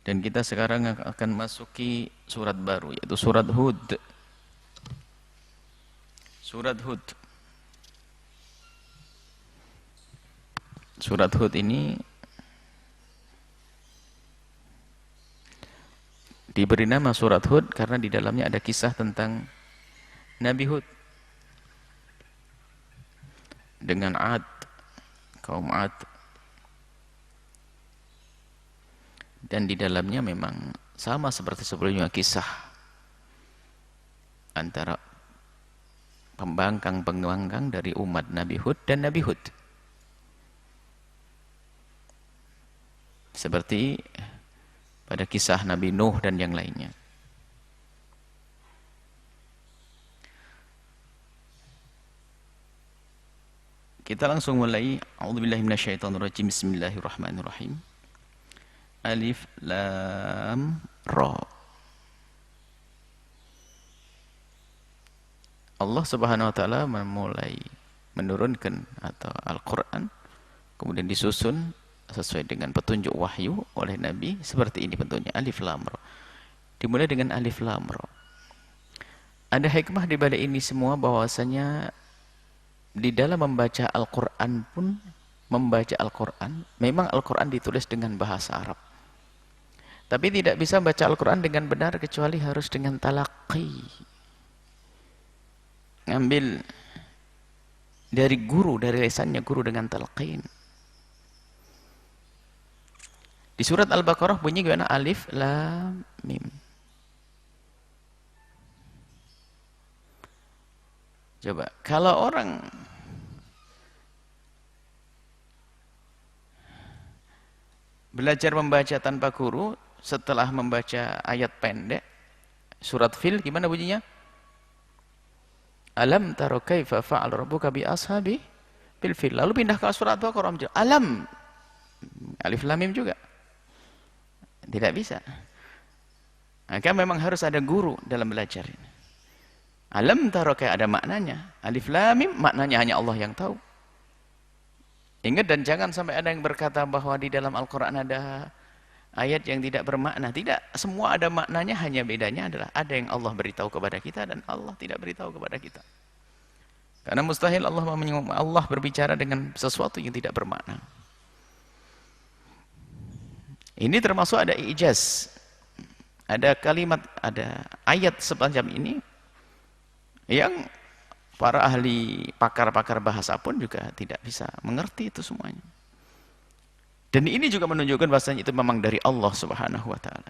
Dan kita sekarang akan masuki surat baru, yaitu surat Hud. Surat Hud. Surat Hud ini diberi nama surat Hud karena di dalamnya ada kisah tentang Nabi Hud dengan Ad, kaum Ad. Dan di dalamnya memang sama seperti sebelumnya kisah antara pembangkang-pembangkang dari umat Nabi Hud dan Nabi Hud. Seperti pada kisah Nabi Nuh dan yang lainnya. Kita langsung mulai. A'udzubillahi minasyaitonirrajim. Bismillahirrahmanirrahim. Alif Lam Ra. Allah Subhanahu wa taala memulai menurunkan atau Al-Qur'an, kemudian disusun sesuai dengan petunjuk wahyu oleh Nabi. Seperti ini bentuknya, Alif Lam Ra. Dimulai dengan Alif Lam Ra. Ada hikmah di balik ini semua, bahwasanya di dalam membaca Al-Qur'an pun, membaca Al-Qur'an, memang Al-Qur'an ditulis dengan bahasa Arab. Tapi tidak bisa baca Al-Quran dengan benar kecuali harus dengan talaqi. Ngambil dari guru, dari lisannya guru dengan talqin. Di surat Al-Baqarah bunyi gimana? Alif, Lam, Mim. Coba, kalau orang belajar membaca tanpa guru, setelah membaca ayat pendek surat Fil, gimana bunyinya? Alam taro kaifa fa'al rabbuka bi ashabi bil fil. Lalu pindah ke surat Baqarah, alam, Alif Lam Mim juga tidak bisa. Maka memang harus ada guru dalam belajar ini. Alam taro, kayak ada maknanya. Alif Lam Mim maknanya hanya Allah yang tahu. Ingat, dan jangan sampai ada yang berkata bahwa di dalam Al-Quran ada ayat yang tidak bermakna. Tidak, semua ada maknanya, hanya bedanya adalah ada yang Allah beritahu kepada kita dan Allah tidak beritahu kepada kita. Karena mustahil Allah berbicara dengan sesuatu yang tidak bermakna. Ini termasuk ada ijaz. Ada kalimat, ada ayat sepanjang ini yang para ahli pakar-pakar bahasa pun juga tidak bisa mengerti itu semuanya. Dan ini juga menunjukkan bahasanya itu memang dari Allah Subhanahu wa taala.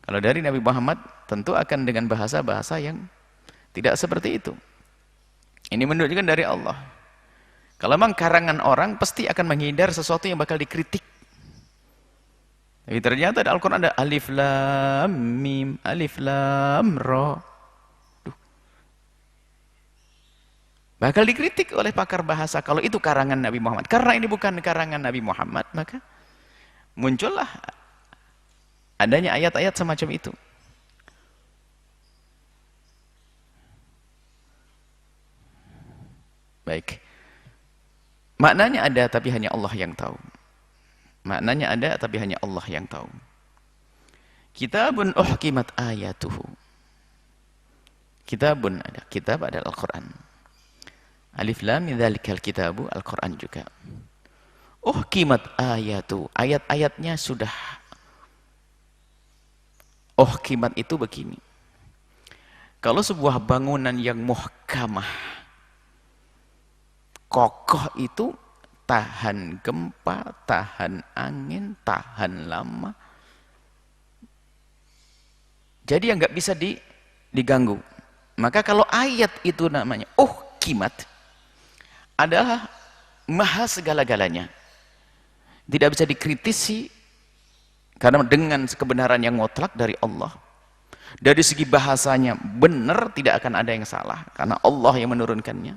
Kalau dari Nabi Muhammad tentu akan dengan bahasa-bahasa yang tidak seperti itu. Ini menunjukkan dari Allah. Kalau memang karangan orang pasti akan menghindar sesuatu yang bakal dikritik. Tapi ternyata di Al-Qur'an ada Alif Lam Mim, Alif Lam Ra. Bakal dikritik oleh pakar bahasa kalau itu karangan Nabi Muhammad. Karena ini bukan karangan Nabi Muhammad, maka muncullah adanya ayat-ayat semacam itu. Baik. Maknanya ada tapi hanya Allah yang tahu. Maknanya ada tapi hanya Allah yang tahu. Kitabun uhkimat ayatuhu. Kitabun ada, kitab adalah Al-Qur'an. Alif Lam Mim dzalikal kitabu, Al-Qur'an juga. Uhkimat ayatu, ayat-ayatnya sudah. Uhkimat itu begini. Kalau sebuah bangunan yang muhkamah, kokoh, itu tahan gempa, tahan angin, tahan lama. Jadi yang nggak bisa diganggu. Maka kalau ayat itu namanya uhkimat, adalah maha segala-galanya, tidak bisa dikritisi karena dengan kebenaran yang mutlak dari Allah. Dari segi bahasanya benar, tidak akan ada yang salah karena Allah yang menurunkannya.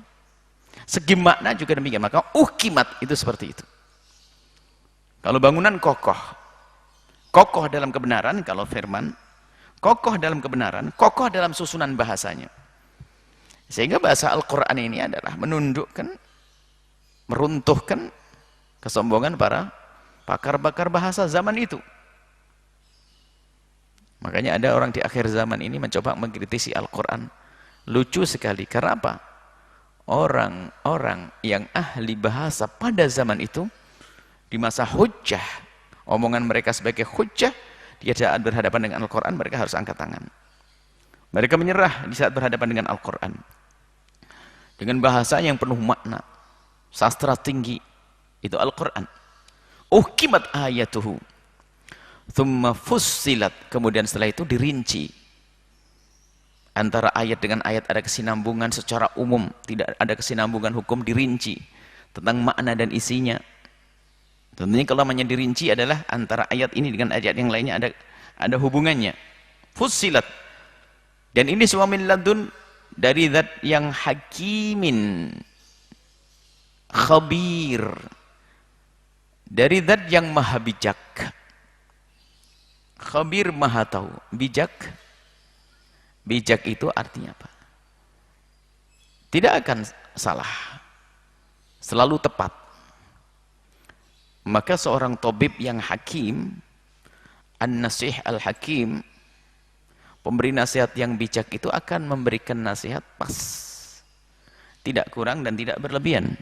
Segi makna juga demikian. Maka uhkimat itu seperti itu. Kalau bangunan kokoh, kokoh dalam kebenaran, kalau firman kokoh dalam kebenaran, kokoh dalam susunan bahasanya. Sehingga bahasa Al-Quran ini adalah menundukkan, meruntuhkan kesombongan para pakar-pakar bahasa zaman itu. Makanya ada orang di akhir zaman ini mencoba mengkritisi Al-Quran. Lucu sekali. Karena apa? Orang-orang yang ahli bahasa pada zaman itu, di masa hujjah, omongan mereka sebagai hujjah, di saat berhadapan dengan Al-Quran, mereka harus angkat tangan. Mereka menyerah di saat berhadapan dengan Al-Quran. Dengan bahasa yang penuh makna. Sastra tinggi. Itu Al-Quran. Uhkimat ayatuhu. Thumma fussilat. Kemudian setelah itu dirinci. Antara ayat dengan ayat ada kesinambungan secara umum. Tidak ada kesinambungan hukum, dirinci. Tentang makna dan isinya. Tentunya kalau namanya dirinci adalah antara ayat ini dengan ayat yang lainnya ada hubungannya. Fussilat. Dan ini semua min ladun, dari zat yang hakimin, khabir, dari zat yang maha bijak. Khabir maha tahu, bijak. Bijak itu artinya apa? Tidak akan salah, selalu tepat. Maka seorang tabib yang hakim, an-nasih al-hakim, pemberi nasihat yang bijak itu akan memberikan nasihat pas. Tidak kurang dan tidak berlebihan.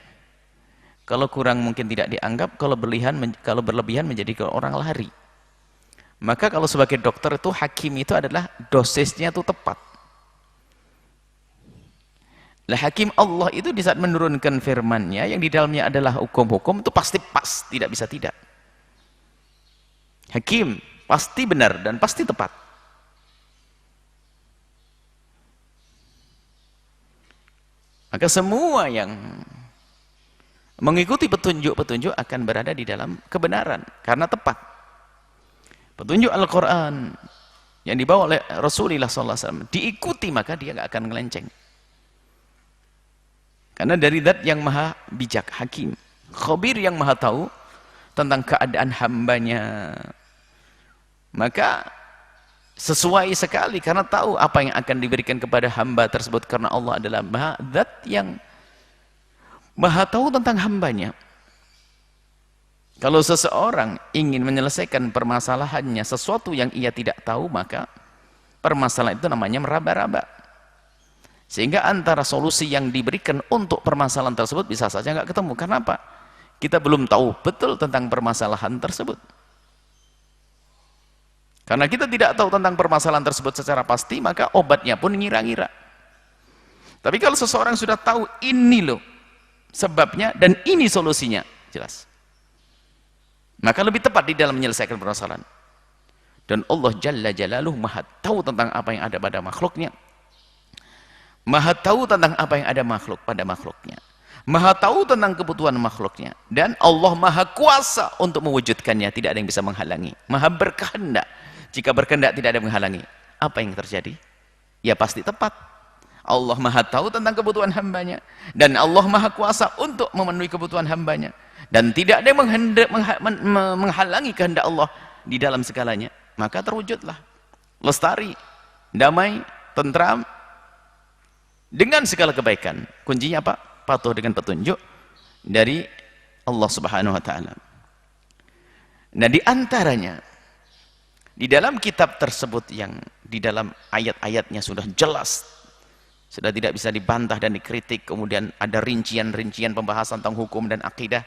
Kalau kurang mungkin tidak dianggap, kalau berlebihan menjadi orang lari. Maka kalau sebagai dokter itu, hakim itu adalah dosisnya itu tepat. Lah hakim Allah itu di saat menurunkan firman-Nya yang di dalamnya adalah hukum-hukum, itu pasti pas, tidak bisa tidak. Hakim pasti benar dan pasti tepat. Maka semua yang mengikuti petunjuk-petunjuk akan berada di dalam kebenaran karena tepat. Petunjuk Al-Quran yang dibawa oleh Rasulullah SAW diikuti, maka dia gak akan ngelenceng. Karena dari zat yang maha bijak, hakim, khabir yang maha tahu tentang keadaan hambanya, maka sesuai sekali karena tahu apa yang akan diberikan kepada hamba tersebut, karena Allah adalah zat yang maha tahu tentang hambanya. Kalau seseorang ingin menyelesaikan permasalahannya sesuatu yang ia tidak tahu, maka permasalahan itu namanya meraba-raba. Sehingga antara solusi yang diberikan untuk permasalahan tersebut bisa saja nggak ketemu. Karena apa? Kita belum tahu betul tentang permasalahan tersebut. Karena kita tidak tahu tentang permasalahan tersebut secara pasti, maka obatnya pun ngira-ngira. Tapi kalau seseorang sudah tahu ini loh sebabnya dan ini solusinya, jelas. Maka lebih tepat di dalam menyelesaikan permasalahan. Dan Allah Jalla Jalaluh maha tahu tentang apa yang ada pada makhluknya. Maha tahu tentang apa yang ada pada makhluknya. Maha tahu tentang kebutuhan makhluknya. Dan Allah maha kuasa untuk mewujudkannya. Tidak ada yang bisa menghalangi. Maha berkehendak. Jika berkehendak tidak ada yang menghalangi. Apa yang terjadi? Ya pasti tepat. Allah maha tahu tentang kebutuhan hambanya. Dan Allah maha kuasa untuk memenuhi kebutuhan hambanya. Dan tidak ada yang menghalangi kehendak Allah di dalam segalanya. Maka terwujudlah lestari, damai, tentram dengan segala kebaikan. Kuncinya apa? Patuh dengan petunjuk dari Allah Subhanahu wa taala. Nah, di antaranya di dalam kitab tersebut yang di dalam ayat-ayatnya sudah jelas, sudah tidak bisa dibantah dan dikritik, kemudian ada rincian-rincian pembahasan tentang hukum dan akidah.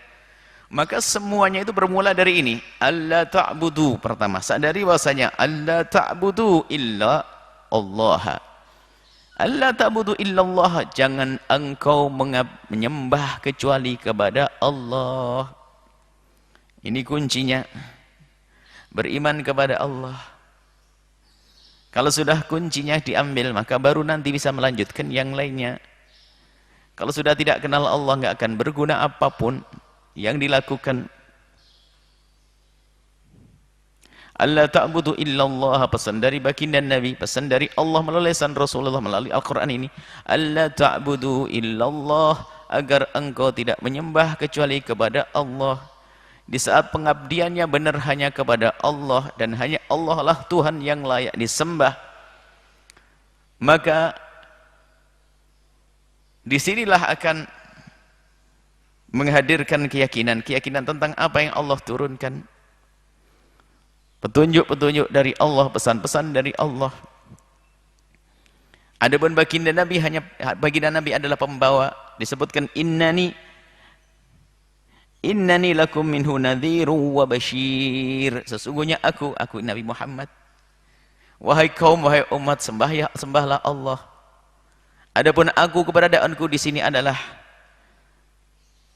Maka semuanya itu bermula dari ini. Allah ta'budu. Pertama, sadari bahwasanya Allah ta'budu illa Allah. Allah ta'budu illa Allah. Jangan engkau menyembah kecuali kepada Allah. Ini kuncinya. Beriman kepada Allah. Kalau sudah kuncinya diambil, maka baru nanti bisa melanjutkan yang lainnya. Kalau sudah tidak kenal Allah, nggak akan berguna apapun yang dilakukan. Allah ta'budu illallah, pesan dari baginda Nabi, pesan dari Allah melalui lisan Rasulullah melalui Al-Quran ini. Allah ta'budu illallah, agar engkau tidak menyembah kecuali kepada Allah. Di saat pengabdiannya benar hanya kepada Allah dan hanya Allah lah Tuhan yang layak disembah, maka disinilah akan menghadirkan keyakinan tentang apa yang Allah turunkan. petunjuk-petunjuk dari Allah, pesan-pesan dari Allah. Adapun baginda Nabi adalah pembawa. Disebutkan innani lakum minhu nadhiru wa bashir. Sesungguhnya aku Nabi Muhammad. Wahai kaum, wahai umat, sembahlah Allah. Adapun aku, keberadaanku di sini adalah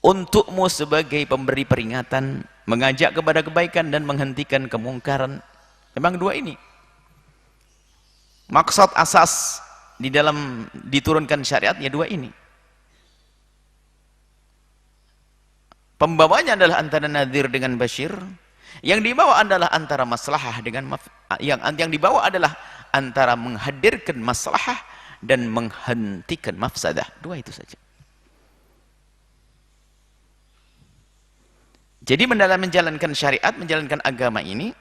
untukmu sebagai pemberi peringatan, mengajak kepada kebaikan dan menghentikan kemungkaran. Memang dua ini maksud asas di dalam diturunkan syariatnya, dua ini. Pembawanya adalah antara nadhir dengan bashir. Yang dibawa adalah antara maslahah dengan yang dibawa adalah antara menghadirkan maslahah dan menghentikan mafsadah. Dua itu saja. Jadi dalam menjalankan syariat, menjalankan agama ini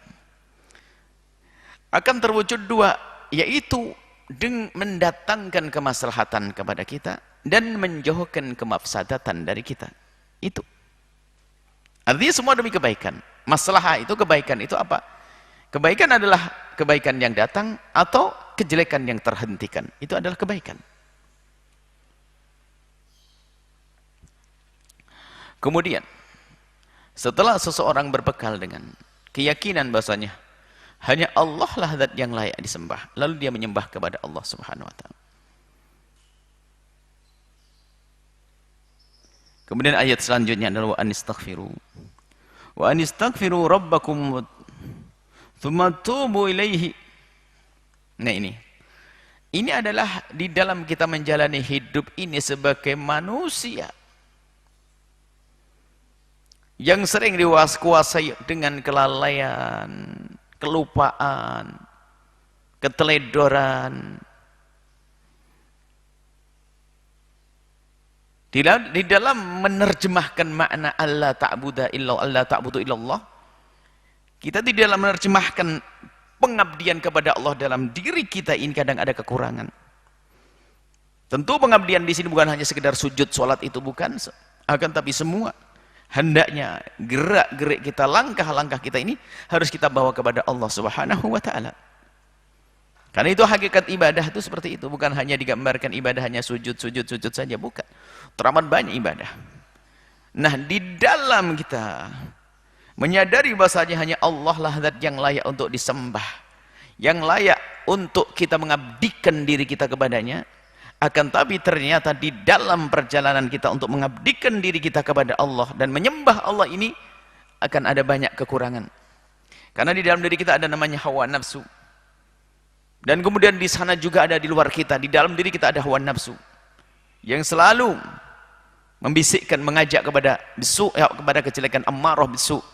akan terwujud dua, yaitu mendatangkan kemaslahatan kepada kita dan menjauhkan kemafsadatan dari kita. Itu artinya semua demi kebaikan. Maslahah itu, kebaikan itu apa? Kebaikan adalah kebaikan yang datang atau kejelekan yang terhentikan. Itu adalah kebaikan. Kemudian setelah seseorang berbekal dengan keyakinan bahasanya hanya Allah lah zat yang layak disembah, lalu dia menyembah kepada Allah Subhanahu wa taala. Kemudian ayat selanjutnya adalah wa anistaghfiru rabbakum tsumma tubu ilaihi. Nah, ini adalah di dalam kita menjalani hidup ini sebagai manusia yang sering dikuasai dengan kelalaian, kelupaan, keteledoran. Di dalam menerjemahkan makna Allah ta'budu illallah, kita di dalam menerjemahkan pengabdian kepada Allah dalam diri kita ini kadang ada kekurangan. Tentu pengabdian di sini bukan hanya sekedar sujud, sholat, itu bukan, akan tapi semua hendaknya gerak-gerik kita, langkah-langkah kita ini harus kita bawa kepada Allah Subhanahu wa taala. Karena itu hakikat ibadah itu seperti itu, bukan hanya digambarkan ibadah hanya sujud saja, bukan. Teramat banyak ibadah. Nah, di dalam kita menyadari bahasanya hanya Allah lah zat yang layak untuk disembah, yang layak untuk kita mengabdikan diri kita kepadanya. Akan tapi ternyata di dalam perjalanan kita untuk mengabdikan diri kita kepada Allah dan menyembah Allah ini akan ada banyak kekurangan. Karena di dalam diri kita ada namanya hawa nafsu. Dan kemudian di sana juga ada di luar kita, di dalam diri kita ada hawa nafsu yang selalu membisikkan, mengajak kepada bisu, kepada kejelekan, ammarah bisu.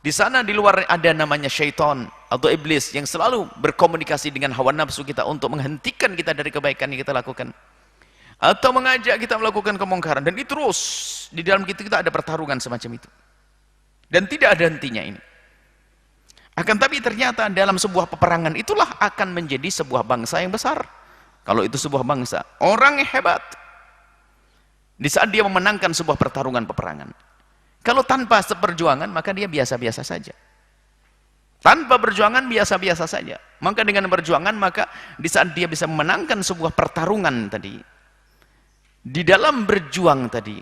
Di sana di luar ada namanya syaitan atau iblis yang selalu berkomunikasi dengan hawa nafsu kita untuk menghentikan kita dari kebaikan yang kita lakukan atau mengajak kita melakukan kemungkaran. Dan itu terus di dalam kita ada pertarungan semacam itu dan tidak ada hentinya ini. Akan tapi ternyata dalam sebuah peperangan itulah akan menjadi sebuah bangsa yang besar. Kalau itu sebuah bangsa, orang yang hebat di saat dia memenangkan sebuah pertarungan peperangan. Kalau tanpa seperjuangan maka dia biasa-biasa saja. Tanpa perjuangan biasa-biasa saja. Maka dengan perjuangan maka di saat dia bisa memenangkan sebuah pertarungan tadi, di dalam berjuang tadi,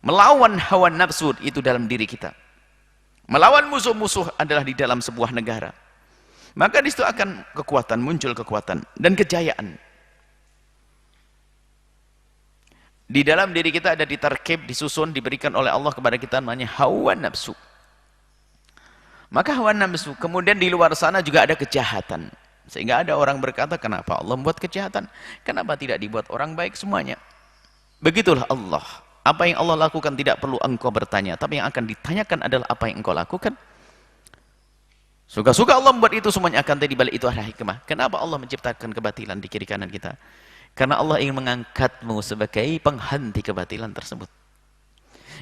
melawan hawa nafsu itu dalam diri kita, melawan musuh-musuh adalah di dalam sebuah negara, maka di situ akan kekuatan, muncul kekuatan dan kejayaan. Di dalam diri kita ada ditarkib, disusun, diberikan oleh Allah kepada kita namanya hawa nafsu. Maka hawa nafsu, kemudian di luar sana juga ada kejahatan. Sehingga ada orang berkata, kenapa Allah membuat kejahatan? Kenapa tidak dibuat orang baik semuanya? Begitulah Allah. Apa yang Allah lakukan tidak perlu engkau bertanya, tapi yang akan ditanyakan adalah apa yang engkau lakukan. Suka-suka Allah membuat itu semuanya, akan di balik itu ada hikmah. Kenapa Allah menciptakan kebatilan di kiri kanan kita? Karena Allah ingin mengangkatmu sebagai penghenti kebatilan tersebut.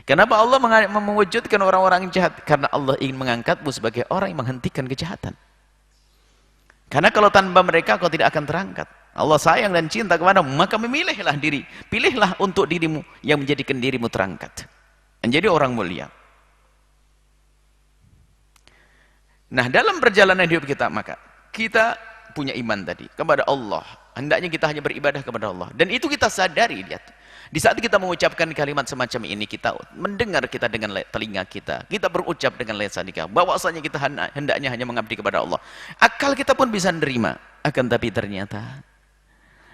Kenapa Allah mewujudkan orang-orang jahat? Karena Allah ingin mengangkatmu sebagai orang yang menghentikan kejahatan. Karena kalau tanpa mereka kau tidak akan terangkat. Allah sayang dan cinta kepadamu, maka memilihlah diri, pilihlah untuk dirimu yang menjadikan dirimu terangkat, menjadi orang mulia. Nah, dalam perjalanan hidup kita, maka kita punya iman tadi kepada Allah. Hendaknya kita hanya beribadah kepada Allah. Dan itu kita sadari, lihat. Di saat kita mengucapkan kalimat semacam ini, kita mendengar kita dengan telinga kita. Kita berucap dengan lisan kita. Bahwasanya kita hendaknya hanya mengabdi kepada Allah. Akal kita pun bisa menerima. Akan tapi ternyata,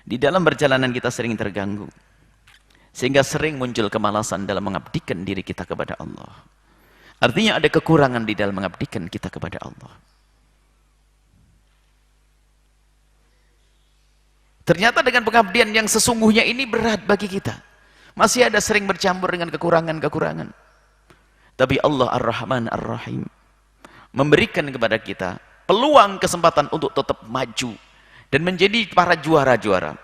di dalam perjalanan kita sering terganggu. Sehingga sering muncul kemalasan dalam mengabdikan diri kita kepada Allah. Artinya ada kekurangan di dalam mengabdikan kita kepada Allah. Ternyata dengan pengabdian yang sesungguhnya ini berat bagi kita. Masih ada sering bercampur dengan kekurangan-kekurangan. Tapi Allah Ar-Rahman Ar-Rahim memberikan kepada kita peluang kesempatan untuk tetap maju dan menjadi para juara-juara.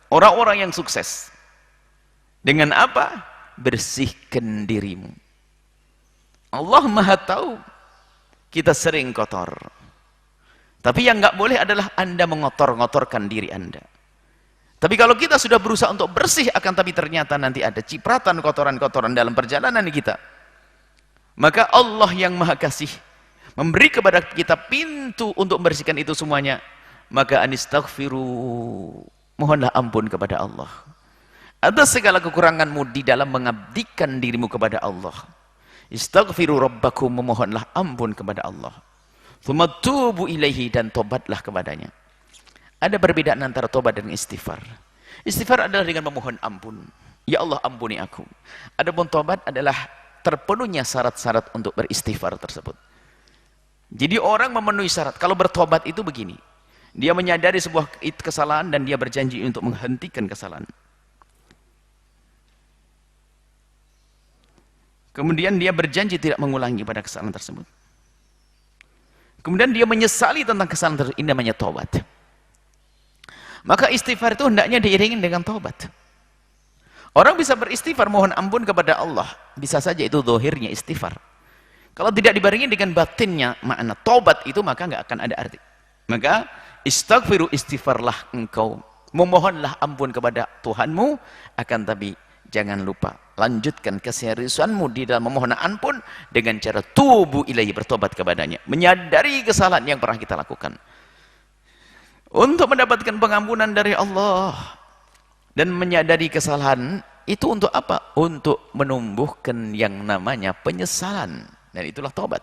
Orang-orang yang sukses. Dengan apa? Bersihkan dirimu. Allah Maha tahu kita sering kotor. Tapi yang nggak boleh adalah Anda mengotor-ngotorkan diri Anda. Tapi kalau kita sudah berusaha untuk bersih, akan tapi ternyata nanti ada cipratan kotoran-kotoran dalam perjalanan kita, maka Allah yang Maha Kasih memberi kepada kita pintu untuk membersihkan itu semuanya. Maka anistaghfiru, mohonlah ampun kepada Allah atas segala kekuranganmu di dalam mengabdikan dirimu kepada Allah. Istaghfiru rabbakum, memohonlah ampun kepada Allah. Tsumma tubu ilaihi, dan tobatlah kepadanya. Ada perbedaan antara tobat dan istighfar. Istighfar adalah dengan memohon ampun. Ya Allah, ampuni aku. Adapun tobat adalah terpenuhnya syarat-syarat untuk beristighfar tersebut. Jadi orang memenuhi syarat. Kalau bertobat itu begini. Dia menyadari sebuah kesalahan dan dia berjanji untuk menghentikan kesalahan. Kemudian dia berjanji tidak mengulangi pada kesalahan tersebut. Kemudian dia menyesali tentang kesalahan tersebut. Ini namanya tobat. Maka istighfar itu hendaknya diiringi dengan tobat. Orang bisa beristighfar mohon ampun kepada Allah, bisa saja itu zahirnya istighfar. Kalau tidak dibarengi dengan batinnya makna tobat itu, maka nggak akan ada arti. Maka istaghfiru, istighfarlah engkau, memohonlah ampun kepada Tuhanmu, akan tapi jangan lupa lanjutkan keseriusanmu di dalam memohon ampun dengan cara tubu ilaihi, bertobat kepadanya, menyadari kesalahan yang pernah kita lakukan. Untuk mendapatkan pengampunan dari Allah dan menyadari kesalahan itu untuk apa? Untuk menumbuhkan yang namanya penyesalan, dan itulah tobat.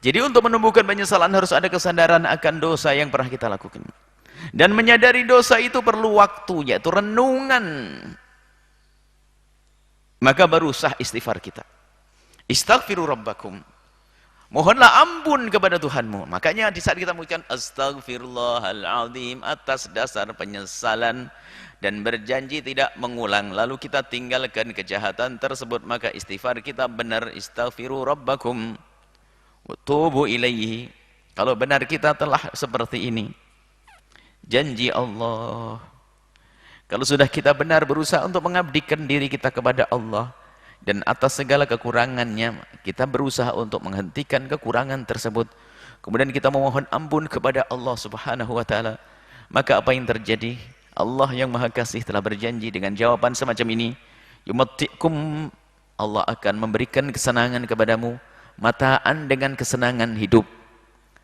Jadi untuk menumbuhkan penyesalan harus ada kesadaran akan dosa yang pernah kita lakukan, dan menyadari dosa itu perlu waktu, yaitu renungan. Maka baru sah istighfar kita. Istaghfiru rabbakum, mohonlah ampun kepada Tuhanmu. Makanya di saat kita mengucapkan astagfirullahaladzim atas dasar penyesalan dan berjanji tidak mengulang, lalu kita tinggalkan kejahatan tersebut, maka istighfar kita benar. Istaghfiru rabbakum wa tubu ilaihi. Kalau benar kita telah seperti ini, janji Allah, kalau sudah kita benar berusaha untuk mengabdikan diri kita kepada Allah, dan atas segala kekurangannya kita berusaha untuk menghentikan kekurangan tersebut, kemudian kita memohon ampun kepada Allah Subhanahu wa taala, maka apa yang terjadi? Allah yang Maha Kasih telah berjanji dengan jawaban semacam ini, yumatti'kum, Allah akan memberikan kesenangan kepadamu, mataan dengan kesenangan hidup,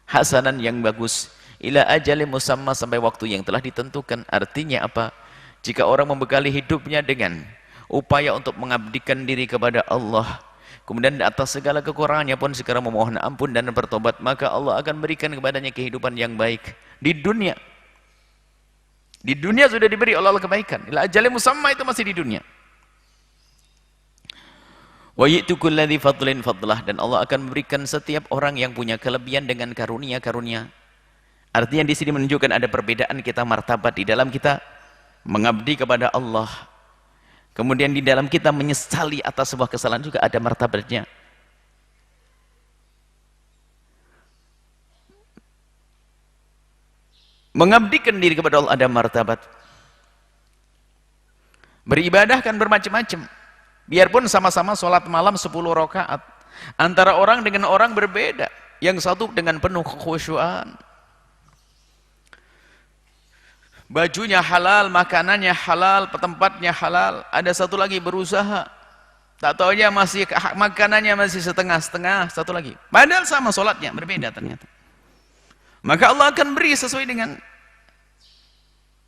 hasanan yang bagus, ila ajalin musamma, sampai waktu yang telah ditentukan. Artinya apa? Jika orang membekali hidupnya dengan upaya untuk mengabdikan diri kepada Allah, kemudian atas segala kekurangannya pun segera memohon ampun dan bertobat, maka Allah akan berikan kepadanya kehidupan yang baik di dunia. Di dunia sudah diberi oleh Allah kebaikan. Ila ajalin musamma itu masih di dunia. Wa yi'tu kulladzi fadlin fadlah, dan Allah akan memberikan setiap orang yang punya kelebihan dengan karunia-karunia. Artinya di sini menunjukkan ada perbedaan kita martabat di dalam kita mengabdi kepada Allah. Kemudian di dalam kita menyesali atas sebuah kesalahan juga ada martabatnya. Mengabdikan diri kepada Allah ada martabat. Beribadah kan bermacam-macam. Biarpun sama-sama sholat malam 10 rakaat, antara orang dengan orang berbeda. Yang satu dengan penuh kekhusyuan, bajunya halal, makanannya halal, tempatnya halal. Ada satu lagi berusaha, tak taunya masih makanannya masih setengah-setengah, satu lagi. Padahal sama sholatnya, berbeda ternyata. maka Allah akan beri sesuai dengan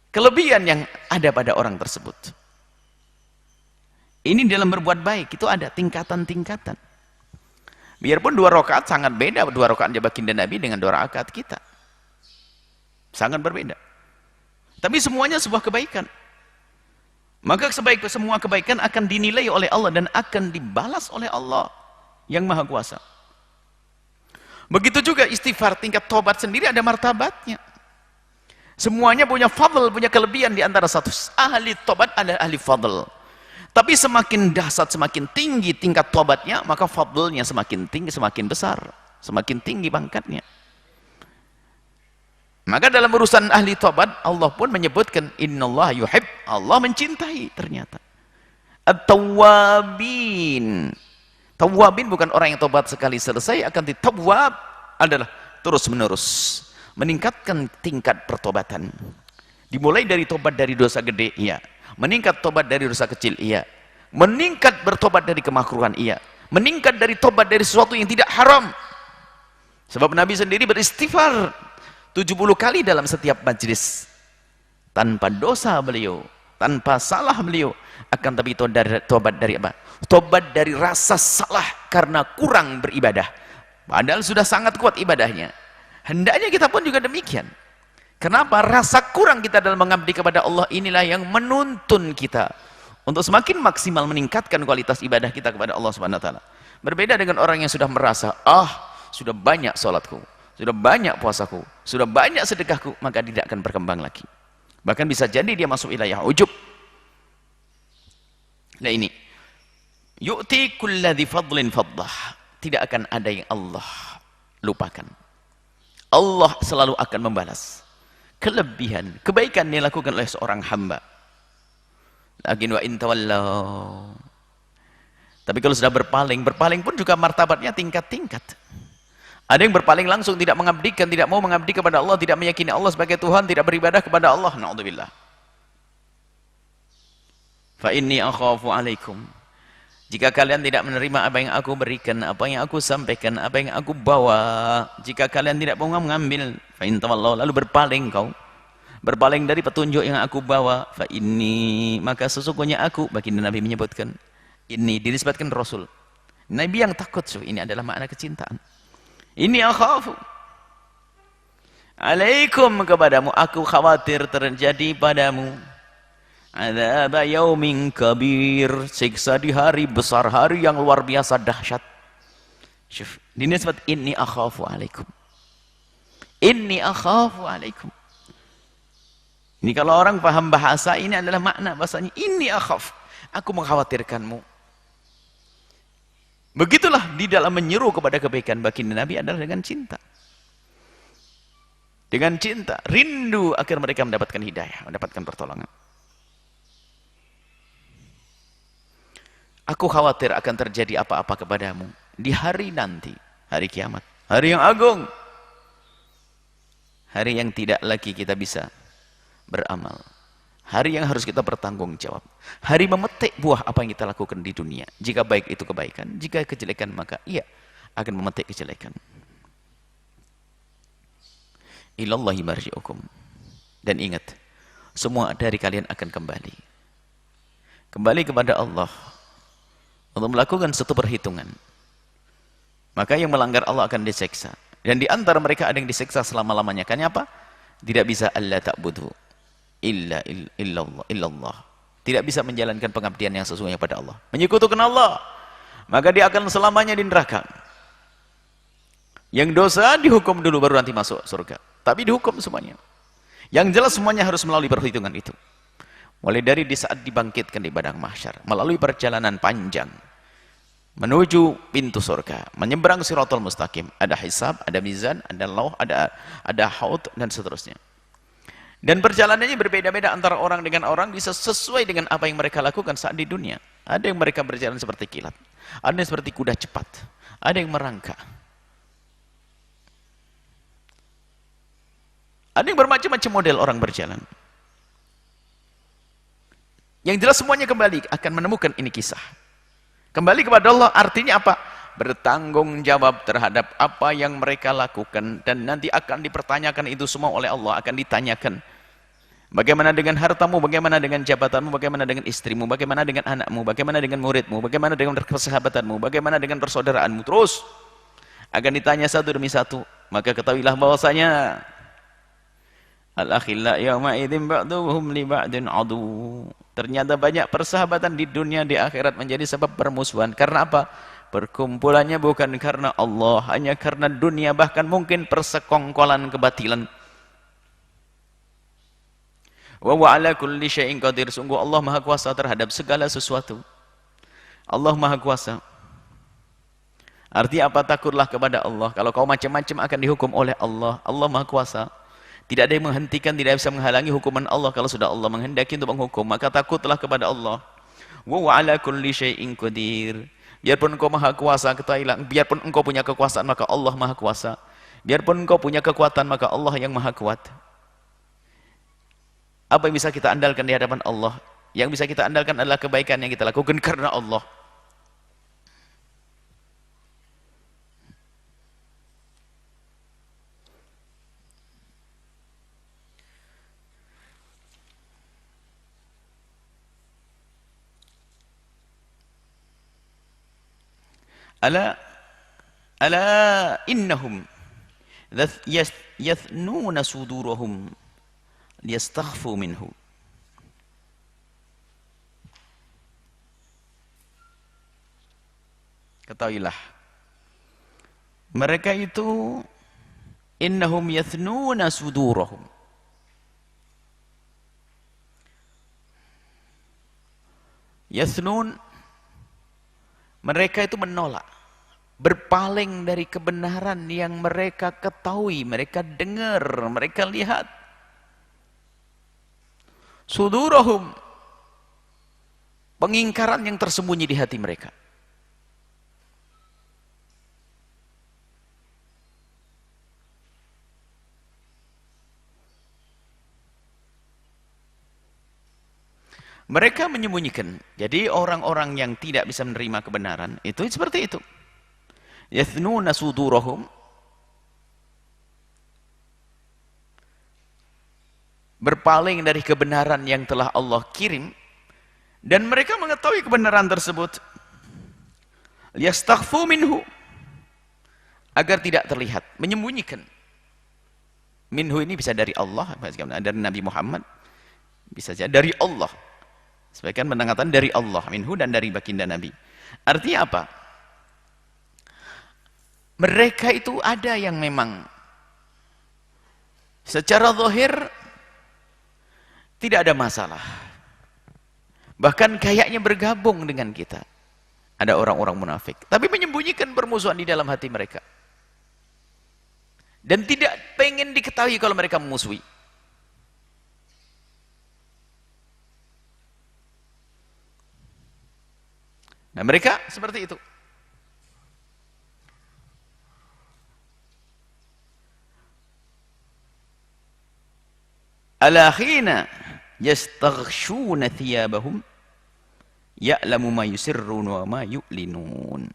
kelebihan yang ada pada orang tersebut. Ini dalam berbuat baik itu ada tingkatan-tingkatan. Biarpun 2 rakaat sangat beda, 2 rakaat baginda Nabi dengan 2 rakaat kita. Sangat berbeda. Tapi semuanya sebuah kebaikan. Maka semua kebaikan akan dinilai oleh Allah dan akan dibalas oleh Allah yang Maha Kuasa. Begitu juga istighfar, tingkat tobat sendiri ada martabatnya. Semuanya punya fadl, punya kelebihan di antara satu. Ahli tobat ada ahli fadl. Tapi semakin dahsyat, semakin tinggi tingkat tobatnya, maka fadlnya semakin tinggi, semakin besar, semakin tinggi pangkatnya. Maka dalam urusan ahli tobat, Allah pun menyebutkan innallaha yuhib, Allah mencintai ternyata. At-tawwabin. Tawwabin bukan orang yang tobat sekali selesai, akan ditawwab adalah terus menerus meningkatkan tingkat pertobatan. Dimulai dari tobat dari dosa gede, iya. Meningkat tobat dari dosa kecil, iya. Meningkat bertobat dari kemakruhan, iya. Meningkat dari tobat dari sesuatu yang tidak haram. Sebab Nabi sendiri beristighfar 70 kali dalam setiap majlis. Tanpa dosa beliau, tanpa salah beliau. Akan tapi tobat dari apa? Tobat dari rasa salah karena kurang beribadah. Padahal sudah sangat kuat ibadahnya. Hendaknya kita pun juga demikian. Kenapa? Rasa kurang kita dalam mengabdi kepada Allah inilah yang menuntun kita untuk semakin maksimal meningkatkan kualitas ibadah kita kepada Allah Subhanahu wa taala. Berbeda dengan orang yang sudah merasa, sudah banyak salatku, sudah banyak puasaku, sudah banyak sedekahku, maka tidak akan berkembang lagi. Bahkan bisa jadi dia masuk wilayah ujub. Nah ini, yu'ti kulladzi fadlin fadlah. Tidak akan ada yang Allah lupakan. Allah selalu akan membalas kelebihan, kebaikan yang dilakukan oleh seorang hamba. Lakin wa in tawallaw. Tapi kalau sudah berpaling pun juga martabatnya tingkat-tingkat. Ada yang berpaling langsung, tidak mengabdikan, tidak mau mengabdi kepada Allah, tidak meyakini Allah sebagai Tuhan, tidak beribadah kepada Allah. Na'udzubillah. Fa inni akhafu alaikum. Jika kalian tidak menerima apa yang aku berikan, apa yang aku sampaikan, apa yang aku bawa, jika kalian tidak mau mengambil, fa in tawallaw, lalu berpaling kau, berpaling dari petunjuk yang aku bawa, fa inni, maka sesungguhnya aku, baginda Nabi menyebutkan, ini dinisbatkan Rasul. Nabi yang takut, ini adalah makna kecintaan. Ini akhafu alaikum, kepadamu, aku khawatir terjadi padamu adzab yaumin kabir, siksa di hari besar, hari yang luar biasa dahsyat. Syuf, dinisbat inni akhafu alaikum. Inni akhafu alaikum. Ini kalau orang paham bahasa, ini adalah makna bahasanya inni akhaf, aku mengkhawatirkanmu. Begitulah di dalam menyeru kepada kebaikan baginda Nabi adalah dengan cinta. Dengan cinta, rindu agar mereka mendapatkan hidayah, mendapatkan pertolongan. Aku khawatir akan terjadi apa-apa kepadamu di hari nanti, hari kiamat, hari yang agung, hari yang tidak lagi kita bisa beramal, hari yang harus kita bertanggung jawab, hari memetik buah apa yang kita lakukan di dunia. Jika baik itu kebaikan, jika kejelekan maka ia akan memetik kejelekan. Ilallahi marji'ukum. Dan ingat, semua dari kalian akan kembali kepada Allah untuk melakukan satu perhitungan. Maka yang melanggar Allah akan diseksa, dan di antara mereka ada yang diseksa selama-lamanya. Karena apa? Tidak bisa alla ta'budu illallah. Tidak bisa menjalankan pengabdian yang sesungguhnya pada Allah, menyekutukan Allah, maka dia akan selamanya di neraka. Yang dosa dihukum dulu baru nanti masuk surga, tapi dihukum semuanya. Yang jelas semuanya harus melalui perhitungan itu. Mulai dari di saat dibangkitkan di padang mahsyar, melalui perjalanan panjang menuju pintu surga, menyeberang Shiratal Mustaqim, ada hisab, ada mizan, ada lauh, ada haud dan seterusnya. Dan perjalanannya berbeda-beda antara orang dengan orang, bisa sesuai dengan apa yang mereka lakukan saat di dunia. Ada yang mereka berjalan seperti kilat, ada yang seperti kuda cepat, ada yang merangkak, ada yang bermacam-macam model orang berjalan. Yang jelas semuanya kembali akan menemukan ini kisah. Kembali kepada Allah artinya apa? bertanggung jawab terhadap apa yang mereka lakukan, dan nanti akan dipertanyakan itu semua oleh Allah, akan ditanyakan bagaimana dengan hartamu, bagaimana dengan jabatanmu, bagaimana dengan istrimu, bagaimana dengan anakmu, bagaimana dengan muridmu, bagaimana dengan persahabatanmu, bagaimana dengan persaudaraanmu, terus akan ditanya satu demi satu. Maka ketahuilah bahwasanya al-akhilla yawma idzin ba'duhum li ba'din adu. Ternyata banyak persahabatan di dunia, di akhirat menjadi sebab permusuhan. Karena apa? Perkumpulannya bukan karena Allah, hanya karena dunia, bahkan mungkin persekongkolan kebatilan. Wa huwa ala kulli syai'in qadir. Sungguh Allah Maha Kuasa terhadap segala sesuatu. Allah Maha Kuasa. Artinya apa? Takutlah kepada Allah. Kalau kau macam-macam akan dihukum oleh Allah. Allah Maha Kuasa. Tidak ada yang menghentikan, tidak bisa menghalangi hukuman Allah. Kalau sudah Allah menghendaki untuk menghukum, maka takutlah kepada Allah. Wa huwa ala kulli syai'in qadir. Biarpun engkau Maha Kuasa, ketahuilah, biarpun engkau punya kekuasaan, maka Allah Maha Kuasa. Biarpun engkau punya kekuatan, maka Allah yang Maha Kuat. Apa yang bisa kita andalkan di hadapan Allah? Yang bisa kita andalkan adalah kebaikan yang kita lakukan karena Allah. Ala innahum yathnuna sudurahum liyastakhfu minhu. Ketahuilah, mereka itu innahum yathnuna sudurahum. Yathnun, mereka itu menolak, berpaling dari kebenaran yang mereka ketahui, mereka dengar, mereka lihat. Sudurahum, pengingkaran yang tersembunyi di hati mereka. Mereka menyembunyikan. Jadi orang-orang yang tidak bisa menerima kebenaran itu seperti itu. Yathnuna sudurahum, berpaling dari kebenaran yang telah Allah kirim, dan mereka mengetahui kebenaran tersebut. Liyastakhfu minhu, agar tidak terlihat, menyembunyikan. Minhu ini bisa dari Allah, dari Nabi Muhammad, bisa saja dari Allah. Sebagian mengatakan dari Allah, minhu, dan dari baginda Nabi. Artinya apa? Mereka itu ada yang memang secara zahir tidak ada masalah, bahkan kayaknya bergabung dengan kita. Ada orang-orang munafik, tapi menyembunyikan permusuhan di dalam hati mereka, dan tidak pengen diketahui kalau mereka memusuhi. Nah, mereka seperti itu. Ala khina yastaghshuna thiyabahum ya'lamu ma yusirrun wa ma yu'linun.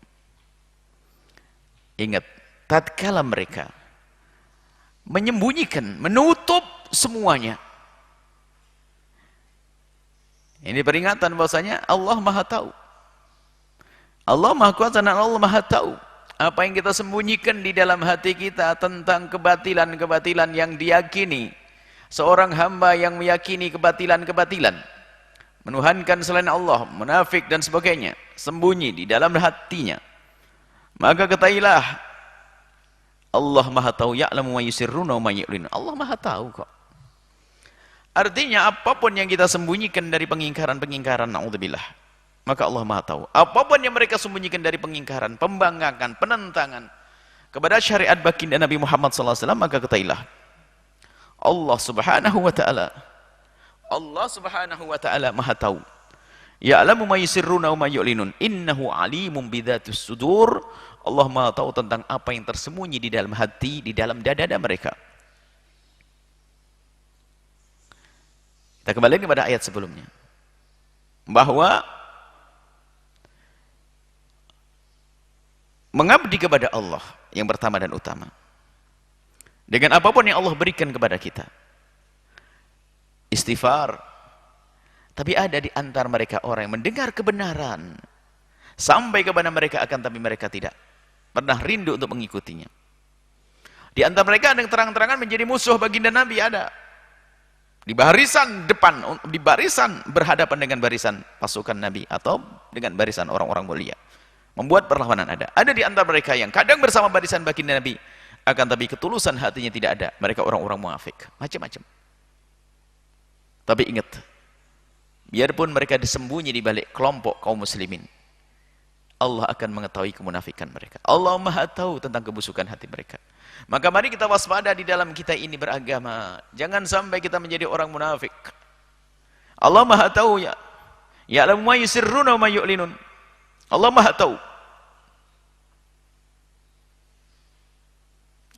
Ingat, tatkala mereka menyembunyikan, menutup semuanya. Ini peringatan bahwasanya Allah Maha tahu. Allah Maha Kuasa dan Allah Maha tahu apa yang kita sembunyikan di dalam hati kita tentang kebatilan-kebatilan yang diyakini. Seorang hamba yang meyakini kebatilan-kebatilan, menuhankan selain Allah, munafik dan sebagainya, sembunyi di dalam hatinya, maka ketahuilah Allah Maha tahu. Ya'lamu ma yusirruna wa ma yu'linun. Allah Maha tahu kok. Artinya apapun yang kita sembunyikan dari pengingkaran-pengingkaran, naudzubillah, maka Allah Maha tahu. Apapun yang mereka sembunyikan dari pengingkaran, pembangkangan, penentangan kepada syariat baginda Nabi Muhammad SAW, maka ketahuilah Allah Subhanahu wa ta'ala, Allah Subhanahu wa ta'ala Maha tahu. Ya'lamu ma yusirruna wa ma yu'linun. Innahu alimun bidzatus sudur. Allah Maha tahu tentang apa yang tersembunyi di dalam hati, di dalam dada mereka. Kita kembali kepada ayat sebelumnya, bahwa mengabdi kepada Allah yang pertama dan utama. Dengan apapun yang Allah berikan kepada kita. Istighfar. Tapi ada di antara mereka orang yang mendengar kebenaran. Sampai kepada mereka akan, tapi mereka tidak pernah rindu untuk mengikutinya. Di antara mereka ada yang terang-terangan menjadi musuh baginda Nabi, ada. Di barisan depan, di barisan berhadapan dengan barisan pasukan Nabi atau dengan barisan orang-orang mulia. Membuat perlawanan ada. Ada di antara mereka yang kadang bersama barisan baginda Nabi, akan tapi ketulusan hatinya tidak ada. Mereka orang-orang munafik, macam-macam. Tapi ingat, biarpun mereka disembunyi di balik kelompok kaum muslimin, Allah akan mengetahui kemunafikan mereka. Allah Maha tahu tentang kebusukan hati mereka. Maka mari kita waspada di dalam kita ini beragama. Jangan sampai kita menjadi orang munafik. Allah Maha tahu ya. Ya'lamu ma yusirruna wa ma yu'linun. Allah Maha tahu.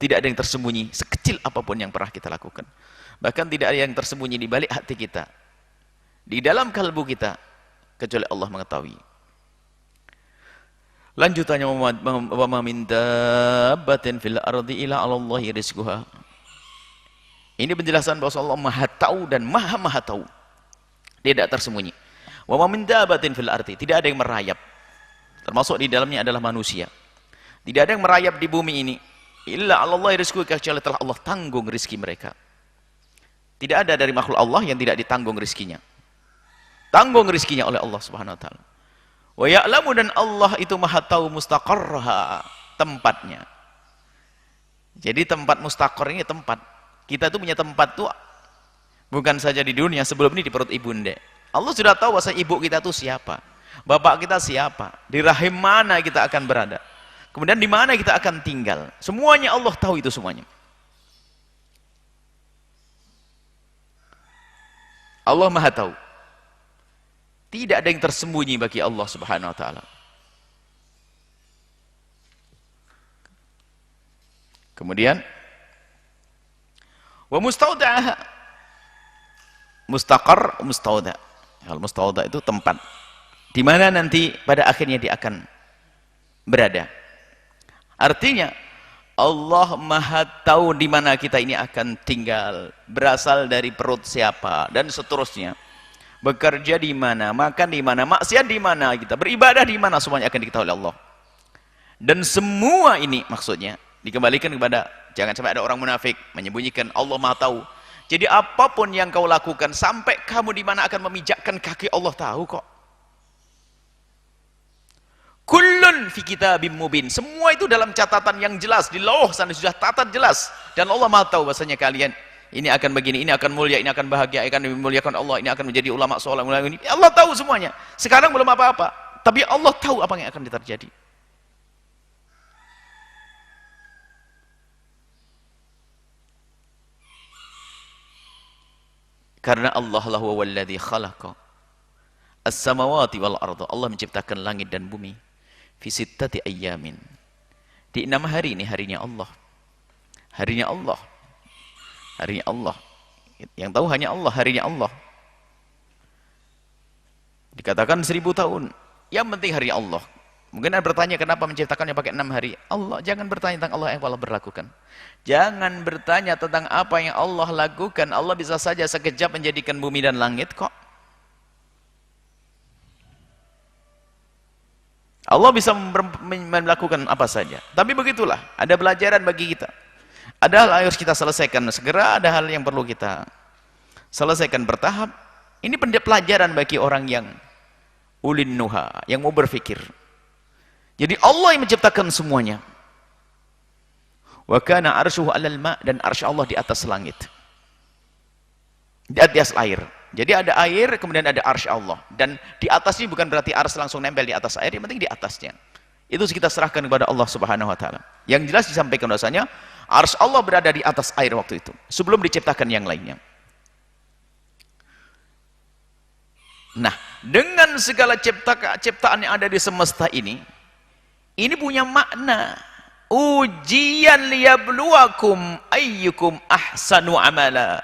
Tidak ada yang tersembunyi sekecil apapun yang pernah kita lakukan. Bahkan tidak ada yang tersembunyi di balik hati kita, di dalam kalbu kita, kecuali Allah mengetahui. Lanjutannya, wa ma min dabbatin fil ardi illa 'alallahi rizquha. Ini penjelasan bahwa Allah Maha tahu dan Maha tahu. Tidak tersembunyi. Wa ma min dabbatin fil ardi, tidak ada yang merayap. Termasuk di dalamnya adalah manusia. Tidak ada yang merayap di bumi ini illa 'alallahi rizquha, kecuali telah Allah tanggung rezeki mereka. Tidak ada dari makhluk Allah yang tidak ditanggung rezekinya. Tanggung rezekinya oleh Allah Subhanahu wa taala. Wa ya'lamu, dan Allah itu Maha tahu mustaqarraha, tempatnya. Jadi tempat mustaqar ini tempat. Kita itu punya tempat tuh bukan saja di dunia, sebelum ini di perut ibunda. Allah sudah tahu bahwa ibu kita itu siapa, bapak kita siapa, di rahim mana kita akan berada, kemudian di mana kita akan tinggal. Semuanya Allah tahu itu semuanya. Allah Maha tahu. Tidak ada yang tersembunyi bagi Allah Subhanahu wa taala. Kemudian wa mustauda, mustaqar, mustauda. Al mustauda itu tempat di mana nanti pada akhirnya dia akan berada. Artinya Allah Maha tahu di mana kita ini akan tinggal, berasal dari perut siapa, dan seterusnya. Bekerja di mana, makan di mana, maksiat di mana, kita beribadah di mana, semuanya akan diketahui oleh Allah. Dan semua ini maksudnya dikembalikan kepada, jangan sampai ada orang munafik menyembunyikan, Allah Maha tahu. Jadi apapun yang kau lakukan, sampai kamu di mana akan memijakkan kaki, Allah tahu kok. Kullun fi kitabim mubin, semua itu dalam catatan yang jelas, di lauh sana sudah catat jelas, dan Allah Maha tahu bahasanya kalian ini akan begini, ini akan mulia, ini akan bahagia, akan dimuliakan Allah, ini akan menjadi ulama soleh, ini Allah tahu semuanya. Sekarang belum apa-apa, tapi Allah tahu apa yang akan terjadi. Karena Allah lahu walladzi khalaqa as-samawati wal arda, Allah menciptakan langit dan bumi fi sittati ayyamin, di 6 hari. Ini harinya Allah, harinya Allah, harinya Allah. Yang tahu hanya Allah, harinya Allah. Dikatakan 1000 tahun, yang penting hari Allah. Mungkin Anda bertanya kenapa menciptakannya pakai 6 hari. Allah, jangan bertanya tentang Allah yang Allah berlakukan. Jangan bertanya tentang apa yang Allah lakukan. Allah bisa saja sekejap menjadikan bumi dan langit kok. Allah bisa melakukan apa saja. Tapi begitulah, ada pelajaran bagi kita. Ada hal yang harus kita selesaikan segera, ada hal yang perlu kita selesaikan bertahap. Ini pelajaran bagi orang yang ulin nuha, yang mau berfikir. Jadi Allah yang menciptakan semuanya. Wa kana arshuhu 'alal ma', dan arsy Allah di atas langit, di atas air. Jadi ada air, kemudian ada arsy Allah, dan di atasnya bukan berarti arsy langsung nempel di atas air, yang penting di atasnya. Itu kita serahkan kepada Allah Subhanahu wa taala. Yang jelas disampaikan bahasanya arsy Allah berada di atas air waktu itu, sebelum diciptakan yang lainnya. Nah, dengan segala ciptaan yang ada di semesta ini punya makna ujian liyabluwakum ayyukum ahsanu amala,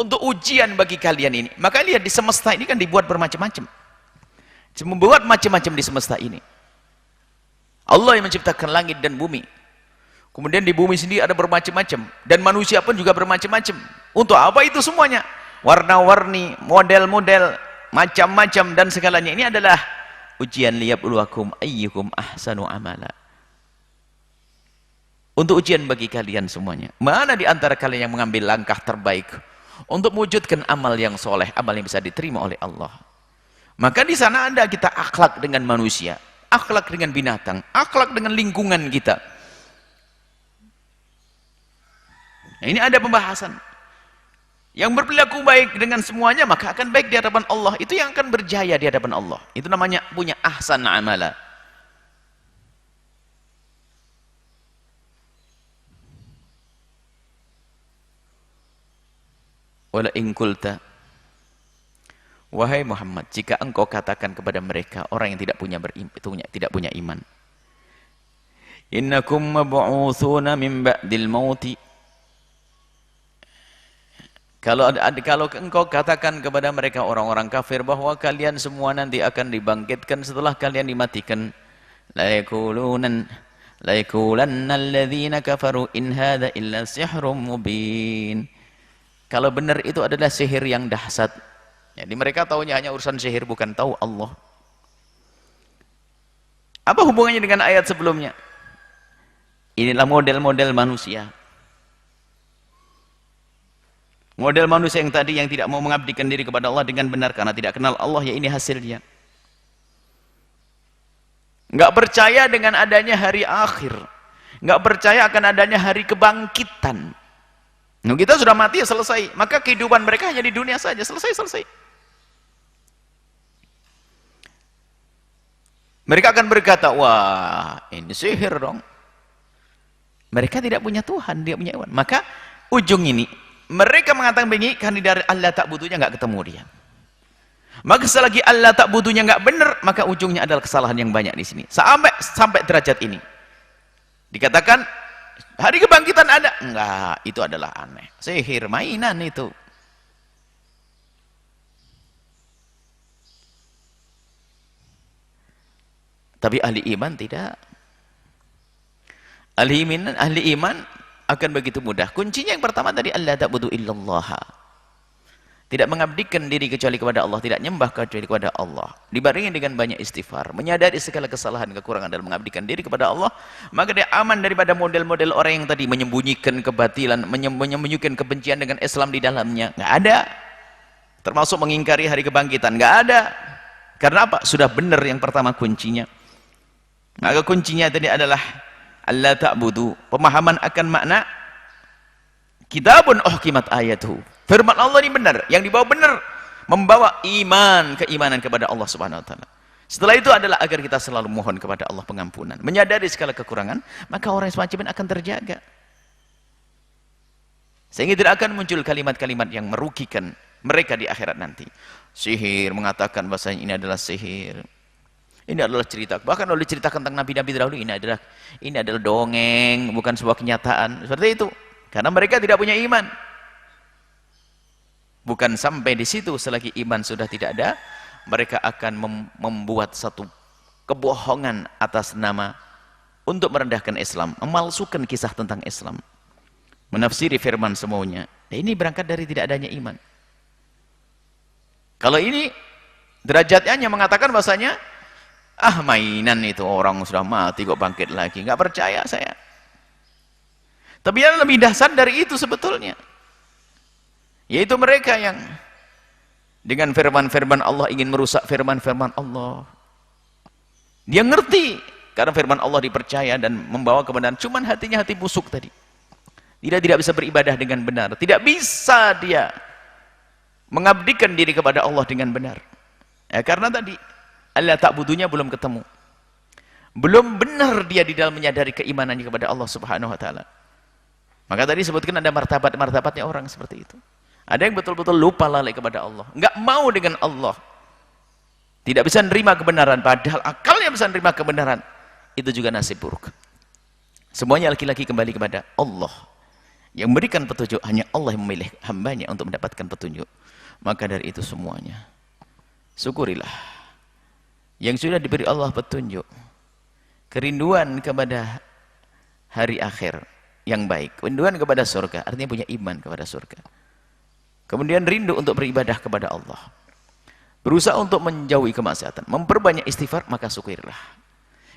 untuk ujian bagi kalian ini. Maka lihat di semesta ini kan dibuat bermacam-macam, membuat macam-macam di semesta ini. Allah yang menciptakan langit dan bumi. Kemudian di bumi sendiri ada bermacam-macam, dan manusia pun juga bermacam-macam. Untuk apa itu semuanya? Warna-warni, model-model, macam-macam dan segalanya. Ini adalah ujian liyabluwakum ayyukum ahsanu amala. Untuk ujian bagi kalian semuanya. Mana di antara kalian yang mengambil langkah terbaik untuk mewujudkan amal yang soleh, amal yang bisa diterima oleh Allah. Maka di sana ada kita akhlak dengan manusia, akhlak dengan binatang, akhlak dengan lingkungan kita. Nah, ini ada pembahasan. Yang berperilaku baik dengan semuanya maka akan baik di hadapan Allah. Itu yang akan berjaya di hadapan Allah. Itu namanya punya ahsan amala. Wala in qulta, wahai Muhammad, jika engkau katakan kepada mereka orang yang tidak punya iman, innakum mab'utsuna min ba'dil mauti, kalau engkau katakan kepada mereka orang-orang kafir bahwa kalian semua nanti akan dibangkitkan setelah kalian dimatikan, la yaqulanna alladhina kafaru in hadza illa sihrun mubin. Kalau benar itu adalah sihir yang dahsyat. Jadi mereka tahunya hanya urusan sihir, bukan tahu Allah. Apa hubungannya dengan ayat sebelumnya? Inilah model-model manusia. Model manusia yang tadi yang tidak mau mengabdikan diri kepada Allah dengan benar karena tidak kenal Allah, ya ini hasilnya. Enggak percaya dengan adanya hari akhir. Enggak percaya akan adanya hari kebangkitan. Nah, kita sudah mati ya selesai. Maka kehidupan mereka hanya di dunia saja, selesai. Mereka akan berkata, wah ini sihir dong. Mereka tidak punya Tuhan, dia punya iman. Maka ujung ini mereka mengatakan begini karena dari Allah tak butuhnya nggak ketemu dia. Maka selagi Allah tak butuhnya nggak benar, maka ujungnya adalah kesalahan yang banyak di sini. Sampai derajat ini dikatakan hari kebangkitan ada, enggak, itu adalah aneh, sihir, mainan itu. Tapi ahli iman tidak. Ahli iman akan begitu mudah. Kuncinya yang pertama tadi, Allah ta'budu illallah. Tidak mengabdikan diri kecuali kepada Allah, tidak nyembah kecuali kepada Allah. Dibarengi dengan banyak istighfar, menyadari segala kesalahan, kekurangan dalam mengabdikan diri kepada Allah, maka dia aman daripada model-model orang yang tadi menyembunyikan kebatilan, menyembunyikan kebencian dengan Islam di dalamnya. Nggak ada. Termasuk mengingkari hari kebangkitan, nggak ada. Karena apa? Sudah benar yang pertama kuncinya. Maka kuncinya tadi adalah Allah ta'budu, pemahaman akan makna kitabun uhkimat ayatuhu. Firman Allah ini benar, yang dibawa benar, membawa keimanan kepada Allah Subhanahu wa taala. Setelah itu adalah agar kita selalu mohon kepada Allah pengampunan, menyadari segala kekurangan, maka orang yang semacam ini akan terjaga. Sehingga tidak akan muncul kalimat-kalimat yang merugikan mereka di akhirat nanti. Sihir, mengatakan bahasanya ini adalah sihir. Ini adalah cerita, bahkan kalau diceritakan tentang nabi-nabi dahulu, ini adalah dongeng, bukan sebuah kenyataan. Seperti itu. Karena mereka tidak punya iman. Bukan sampai di situ, selagi iman sudah tidak ada, mereka akan membuat satu kebohongan atas nama untuk merendahkan Islam, memalsukan kisah tentang Islam, menafsiri firman semaunya. Nah, ini berangkat dari tidak adanya iman. Kalau ini derajatnya hanya mengatakan bahasanya mainan itu, orang sudah mati kok bangkit lagi, nggak percaya saya. Tapi yang lebih dahsyat dari itu sebetulnya, yaitu mereka yang dengan firman-firman Allah ingin merusak firman-firman Allah. Dia ngerti karena firman Allah dipercaya dan membawa kebenaran, cuman hatinya hati busuk tadi. Dia tidak bisa beribadah dengan benar, tidak bisa dia mengabdikan diri kepada Allah dengan benar. Ya, karena tadi Allah ta'budunya belum ketemu. Belum benar dia di dalam menyadari keimanannya kepada Allah Subhanahu wa taala. Maka tadi sebutkan ada martabat-martabatnya orang seperti itu. Ada yang betul-betul lupa lalai kepada Allah, enggak mau dengan Allah. Tidak bisa menerima kebenaran, padahal akalnya bisa menerima kebenaran. Itu juga nasib buruk. Semuanya laki-laki kembali kepada Allah. Yang memberikan petunjuk, hanya Allah yang memilih hambanya untuk mendapatkan petunjuk. Maka dari itu semuanya, syukurilah yang sudah diberi Allah petunjuk. kerinduan kepada hari akhir yang baik, kerinduan kepada surga, artinya punya iman kepada surga. Kemudian rindu untuk beribadah kepada Allah. Berusaha untuk menjauhi kemaksiatan, memperbanyak istighfar, maka syukurilah.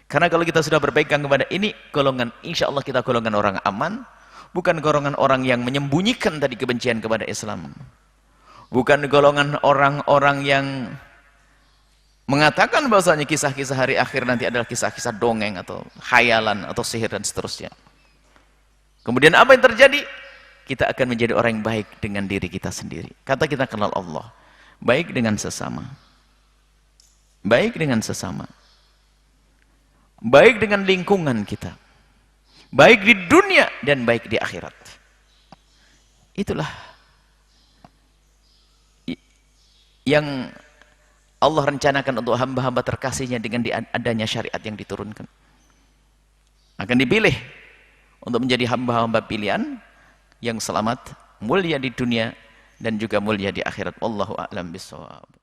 Karena kalau kita sudah berpegang kepada ini, golongan, insya Allah kita golongan orang aman, bukan golongan orang yang menyembunyikan tadi kebencian kepada Islam. Bukan golongan orang-orang yang mengatakan bahwasanya kisah-kisah hari akhir nanti adalah kisah-kisah dongeng atau khayalan atau sihir dan seterusnya. Kemudian apa yang terjadi? Kita akan menjadi orang yang baik dengan diri kita sendiri. Kata kita kenal Allah, baik dengan sesama. Baik dengan sesama. Baik dengan lingkungan kita. Baik di dunia dan baik di akhirat. Itulah yang Allah rencanakan untuk hamba-hamba terkasihnya dengan adanya syariat yang diturunkan. Akan dipilih untuk menjadi hamba-hamba pilihan yang selamat, mulia di dunia dan juga mulia di akhirat. Wallahu a'lam bishawab.